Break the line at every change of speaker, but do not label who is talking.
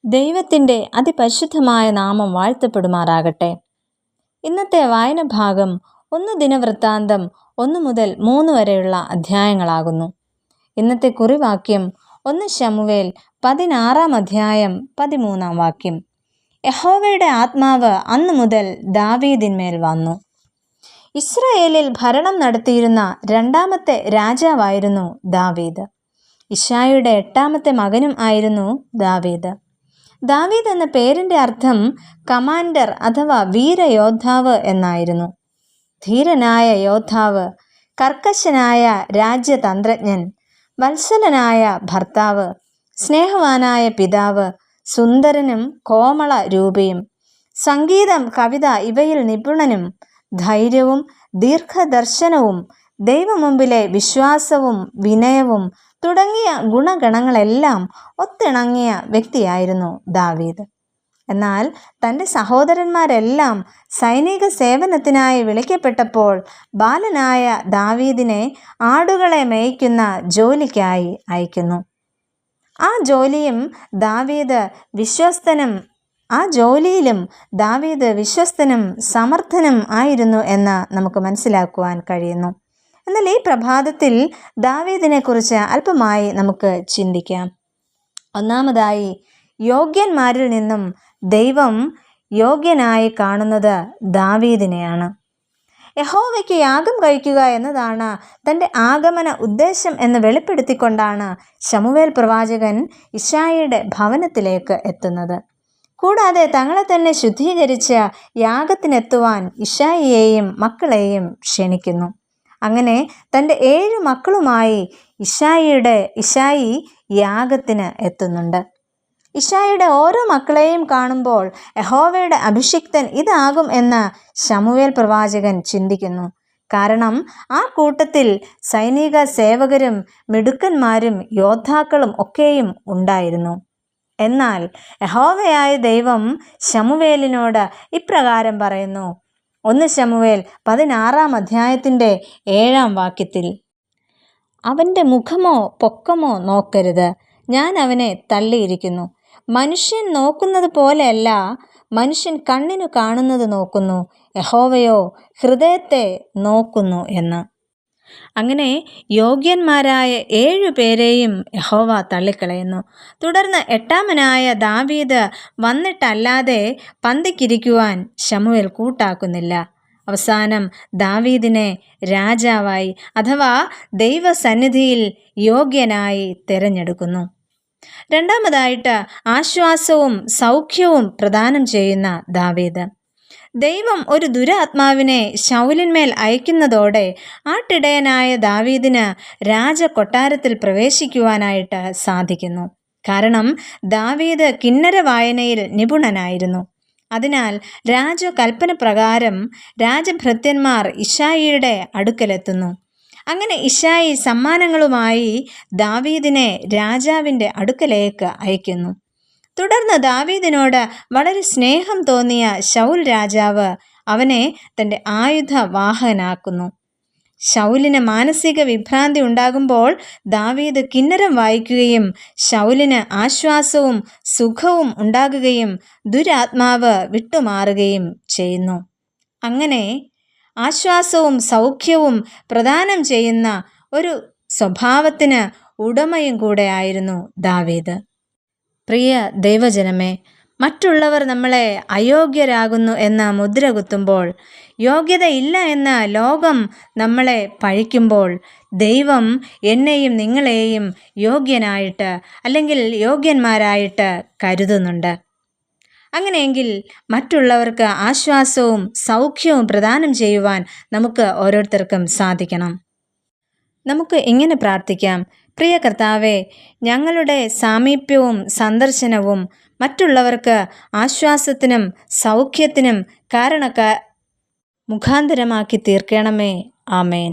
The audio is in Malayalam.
ദൈവത്തിൻ്റെ അതിപരിശുദ്ധമായ നാമം വാഴ്ത്തപ്പെടുമാറാകട്ടെ. ഇന്നത്തെ വായന ഭാഗം 1 ദിനവൃത്താന്തം 1 മുതൽ 3 വരെയുള്ള അധ്യായങ്ങളാകുന്നു. ഇന്നത്തെ കുറിവാക്യം 1 ശമൂവേൽ 16 അധ്യായം 13 വാക്യം. യഹോവയുടെ ആത്മാവ് അന്നു മുതൽ ദാവീദിന്മേൽ വന്നു. ഇസ്രായേലിൽ ഭരണം നടത്തിയിരുന്ന 2ാമത്തെ രാജാവായിരുന്നു ദാവീദ്. ഇശായിയുടെ 8ാമത്തെ മകനും ആയിരുന്നു ദാവീദ്. ദാവീദ് എന്ന പേരിൻ്റെ അർത്ഥം കമാൻഡർ അഥവാ വീരയോദ്ധാവ് എന്നായിരുന്നു. ധീരനായ യോദ്ധാവ്, കർക്കശനായ രാജ്യതന്ത്രജ്ഞൻ, വത്സലനായ ഭർത്താവ്, സ്നേഹവാനായ പിതാവ്, സുന്ദരനും കോമള രൂപിയും, സംഗീതം, കവിത ഇവയിൽ നിപുണനും, ധൈര്യവും ദീർഘദർശനവും, ദൈവമുമ്പിലെ വിശ്വാസവും വിനയവും തുടങ്ങിയ ഗുണഗണങ്ങളെല്ലാം ഒത്തിണങ്ങിയ വ്യക്തിയായിരുന്നു ദാവീദ്. എന്നാൽ തൻ്റെ സഹോദരന്മാരെല്ലാം സൈനിക സേവനത്തിനായി വിളിക്കപ്പെട്ടപ്പോൾ ബാലനായ ദാവീദിനെ ആടുകളെ മേയ്ക്കുന്ന ജോലിക്കായി അയക്കുന്നു. ആ ജോലിയിലും ദാവീദ് വിശ്വസ്തനും സമർത്ഥനും ആയിരുന്നു എന്ന് നമുക്ക് മനസ്സിലാക്കുവാൻ കഴിയുന്നു. എന്നാൽ ഈ പ്രഭാതത്തിൽ ദാവീദിനെ കുറിച്ച് അല്പമായി നമുക്ക് ചിന്തിക്കാം. ഒന്നാമതായി, യോഗ്യന്മാരിൽ നിന്നും ദൈവം യോഗ്യനായി കാണുന്നത് ദാവീദിനെയാണ്. യഹോവയ്ക്ക് യാഗം കഴിക്കുക എന്നതാണ് തൻ്റെ ആഗമന ഉദ്ദേശം എന്ന് വെളിപ്പെടുത്തിക്കൊണ്ടാണ് ശമൂവേൽ പ്രവാചകൻ ഇശായിയുടെ ഭവനത്തിലേക്ക് എത്തുന്നത്. കൂടാതെ തങ്ങളെ തന്നെ ശുദ്ധീകരിച്ച് യാഗത്തിനെത്തുവാൻ ഇശായിയെയും മക്കളെയും ക്ഷണിക്കുന്നു. അങ്ങനെ തൻ്റെ 7 മക്കളുമായി ഇശായി യാഗത്തിന് എത്തുന്നുണ്ട്. ഇശായിയുടെ ഓരോ മക്കളെയും കാണുമ്പോൾ യഹോവയുടെ അഭിഷിക്തൻ ഇതാകും എന്ന് ശമൂവേൽ പ്രവാചകൻ ചിന്തിക്കുന്നു. കാരണം ആ കൂട്ടത്തിൽ സൈനിക സേവകരും മിടുക്കന്മാരും യോദ്ധാക്കളും ഒക്കെയും ഉണ്ടായിരുന്നു. എന്നാൽ യഹോവയായ ദൈവം ശമൂവേലിനോട് ഇപ്രകാരം പറയുന്നു. 1 ശമൂവേൽ 16 അധ്യായത്തിൻ്റെ 7 വാക്യത്തിൽ, അവൻ്റെ മുഖമോ പൊക്കമോ നോക്കരുത്, ഞാൻ അവനെ തള്ളിയിരിക്കുന്നു. മനുഷ്യൻ നോക്കുന്നത് പോലെയല്ല, മനുഷ്യൻ കണ്ണിനു കാണുന്നത് നോക്കുന്നു, യഹോവയോ ഹൃദയത്തെ നോക്കുന്നു എന്ന്. അങ്ങനെ യോഗ്യന്മാരായ 7 പേരെയും യഹോവ തള്ളിക്കളയുന്നു. തുടർന്ന് 8ാമനായ ദാവീദ് വന്നിട്ടല്ലാതെ പന്തിക്കിരിക്കുവാൻ ശമൂവേൽ കൂട്ടാക്കുന്നില്ല. അവസാനം ദാവീദിനെ രാജാവായി അഥവാ ദൈവസന്നിധിയിൽ യോഗ്യനായി തിരഞ്ഞെടുക്കുന്നു. രണ്ടാമതായിട്ട്, ആശ്വാസവും സൗഖ്യവും പ്രദാനം ചെയ്യുന്ന ദാവീദ്. ദൈവം ഒരു ദുരാത്മാവിനെ ശൗലിന്മേൽ അയക്കുന്നതോടെ ആട്ടിടയനായ ദാവീദിന് രാജകൊട്ടാരത്തിൽ പ്രവേശിക്കുവാനായിട്ട് സാധിക്കുന്നു. കാരണം ദാവീദ് കിന്നര വായനയിൽ നിപുണനായിരുന്നു. അതിനാൽ രാജകൽപ്പന പ്രകാരം രാജഭൃത്യന്മാർ ഇശായിയുടെ അടുക്കലെത്തുന്നു. അങ്ങനെ ഇശായി സമ്മാനങ്ങളുമായി ദാവീദിനെ രാജാവിൻ്റെ അടുക്കലേക്ക് അയക്കുന്നു. തുടർന്ന് ദാവീദിനോട് വളരെ സ്നേഹം തോന്നിയ ശൗൽ രാജാവ് അവനെ തൻ്റെ ആയുധവാഹകനാക്കുന്നു. ശൗലിന് മാനസിക വിഭ്രാന്തി ഉണ്ടാകുമ്പോൾ ദാവീദ് കിന്നരം വായിക്കുകയും ശൗലിന് ആശ്വാസവും സുഖവും ഉണ്ടാകുകയും ദുരാത്മാവ് വിട്ടുമാറുകയും ചെയ്യുന്നു. അങ്ങനെ ആശ്വാസവും സൗഖ്യവും പ്രദാനം ചെയ്യുന്ന ഒരു സ്വഭാവത്തിന് ഉടമയും കൂടെ ആയിരുന്നു ദാവീദ്. പ്രിയ ദൈവജനമേ, മറ്റുള്ളവർ നമ്മളെ അയോഗ്യരാകുന്നു എന്ന മുദ്ര കുത്തുമ്പോൾ, യോഗ്യതയില്ല എന്ന ലോകം നമ്മളെ പഴിക്കുമ്പോൾ, ദൈവം എന്നെയും നിങ്ങളെയും യോഗ്യനായിട്ട് അല്ലെങ്കിൽ യോഗ്യന്മാരായിട്ട് കരുതുന്നുണ്ട്. അങ്ങനെയെങ്കിൽ മറ്റുള്ളവർക്ക് ആശ്വാസവും സൗഖ്യവും പ്രദാനം ചെയ്യുവാൻ നമുക്ക് ഓരോരുത്തർക്കും സാധിക്കണം. നമുക്ക് ഇങ്ങനെ പ്രാർത്ഥിക്കാം. പ്രിയ കർത്താവേ, ഞങ്ങളുടെ സാമീപ്യവും സന്ദർശനവും മറ്റുള്ളവർക്ക് ആശ്വാസത്തിനും സൗഖ്യത്തിനും മുഖാന്തരമാക്കി തീർക്കണമേ. ആമേൻ.